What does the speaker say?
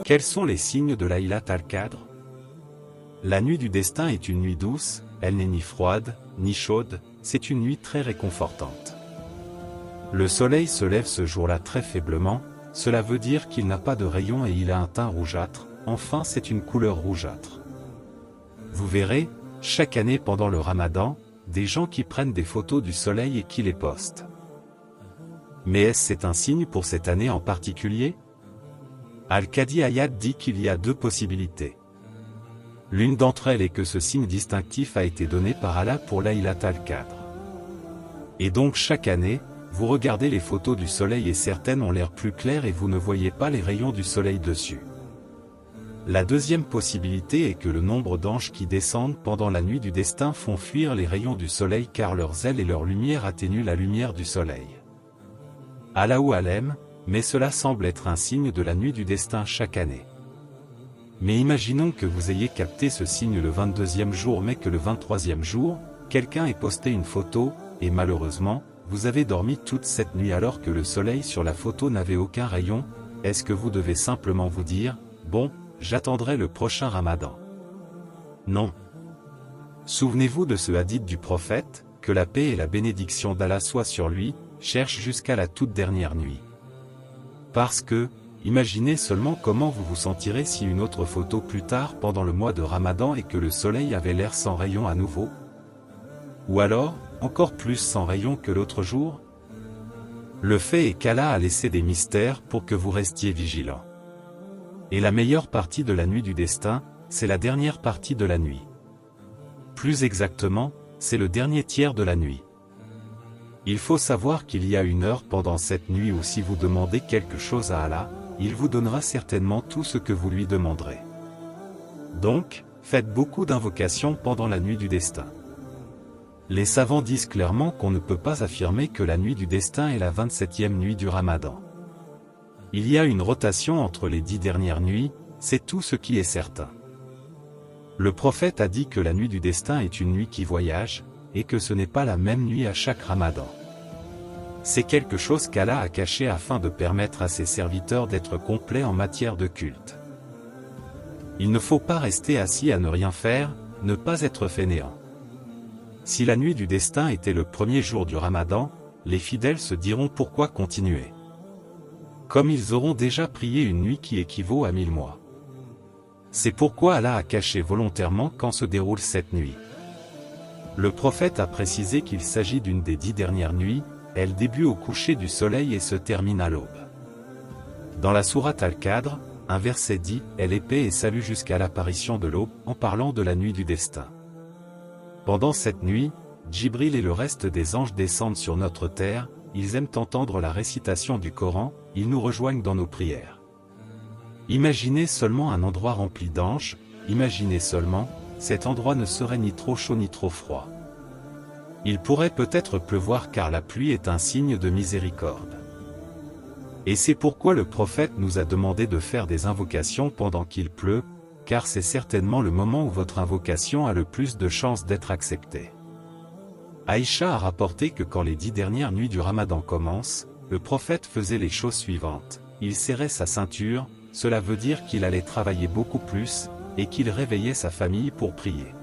Quels sont les signes de Laylat al-Qadr? La nuit du destin est une nuit douce, elle n'est ni froide, ni chaude, c'est une nuit très réconfortante. Le soleil se lève ce jour-là très faiblement, cela veut dire qu'il n'a pas de rayons et il a un teint rougeâtre, enfin c'est une couleur rougeâtre. Vous verrez, chaque année pendant le Ramadan, des gens qui prennent des photos du soleil et qui les postent. Mais est-ce c'est un signe pour cette année en particulier? Al-Qadi Ayat dit qu'il y a deux possibilités. L'une d'entre elles est que ce signe distinctif a été donné par Allah pour Laylat al-Qadr. Et donc chaque année, vous regardez les photos du soleil et certaines ont l'air plus claires et vous ne voyez pas les rayons du soleil dessus. La deuxième possibilité est que le nombre d'anges qui descendent pendant la nuit du destin font fuir les rayons du soleil car leurs ailes et leur lumière atténuent la lumière du soleil. Allahu Alem, mais cela semble être un signe de la nuit du destin chaque année. Mais imaginons que vous ayez capté ce signe le 22e jour mais que le 23e jour, quelqu'un ait posté une photo, et malheureusement, vous avez dormi toute cette nuit alors que le soleil sur la photo n'avait aucun rayon, est-ce que vous devez simplement vous dire, bon, j'attendrai le prochain Ramadan? Non. Souvenez-vous de ce hadith du prophète, que la paix et la bénédiction d'Allah soient sur lui, cherche jusqu'à la toute dernière nuit. Parce que, imaginez seulement comment vous vous sentirez si une autre photo plus tard pendant le mois de Ramadan et que le soleil avait l'air sans rayon à nouveau. Ou alors, encore plus sans rayon que l'autre jour. Le fait est qu'Allah a laissé des mystères pour que vous restiez vigilants. Et la meilleure partie de la nuit du destin, c'est la dernière partie de la nuit. Plus exactement, c'est le dernier tiers de la nuit. Il faut savoir qu'il y a une heure pendant cette nuit où si vous demandez quelque chose à Allah, il vous donnera certainement tout ce que vous lui demanderez. Donc, faites beaucoup d'invocations pendant la nuit du destin. Les savants disent clairement qu'on ne peut pas affirmer que la nuit du destin est la 27e nuit du Ramadan. Il y a une rotation entre les 10 dernières nuits, c'est tout ce qui est certain. Le prophète a dit que la nuit du destin est une nuit qui voyage, et que ce n'est pas la même nuit à chaque Ramadan. C'est quelque chose qu'Allah a caché afin de permettre à ses serviteurs d'être complets en matière de culte. Il ne faut pas rester assis à ne rien faire, ne pas être fainéant. Si la nuit du destin était le premier jour du Ramadan, les fidèles se diront pourquoi continuer. Comme ils auront déjà prié une nuit qui équivaut à 1000 mois. C'est pourquoi Allah a caché volontairement quand se déroule cette nuit. Le prophète a précisé qu'il s'agit d'une des 10 dernières nuits, elle débute au coucher du soleil et se termine à l'aube. Dans la sourate Al-Qadr, un verset dit « Elle est paix et salut jusqu'à l'apparition de l'aube » en parlant de la nuit du destin. Pendant cette nuit, Djibril et le reste des anges descendent sur notre terre, ils aiment entendre la récitation du Coran, ils nous rejoignent dans nos prières. Imaginez seulement un endroit rempli d'anges, imaginez seulement, cet endroit ne serait ni trop chaud ni trop froid. Il pourrait peut-être pleuvoir car la pluie est un signe de miséricorde. Et c'est pourquoi le prophète nous a demandé de faire des invocations pendant qu'il pleut, car c'est certainement le moment où votre invocation a le plus de chances d'être acceptée. Aïcha a rapporté que quand les 10 dernières nuits du Ramadan commencent, le prophète faisait les choses suivantes. Il serrait sa ceinture, cela veut dire qu'il allait travailler beaucoup plus, et qu'il réveillait sa famille pour prier.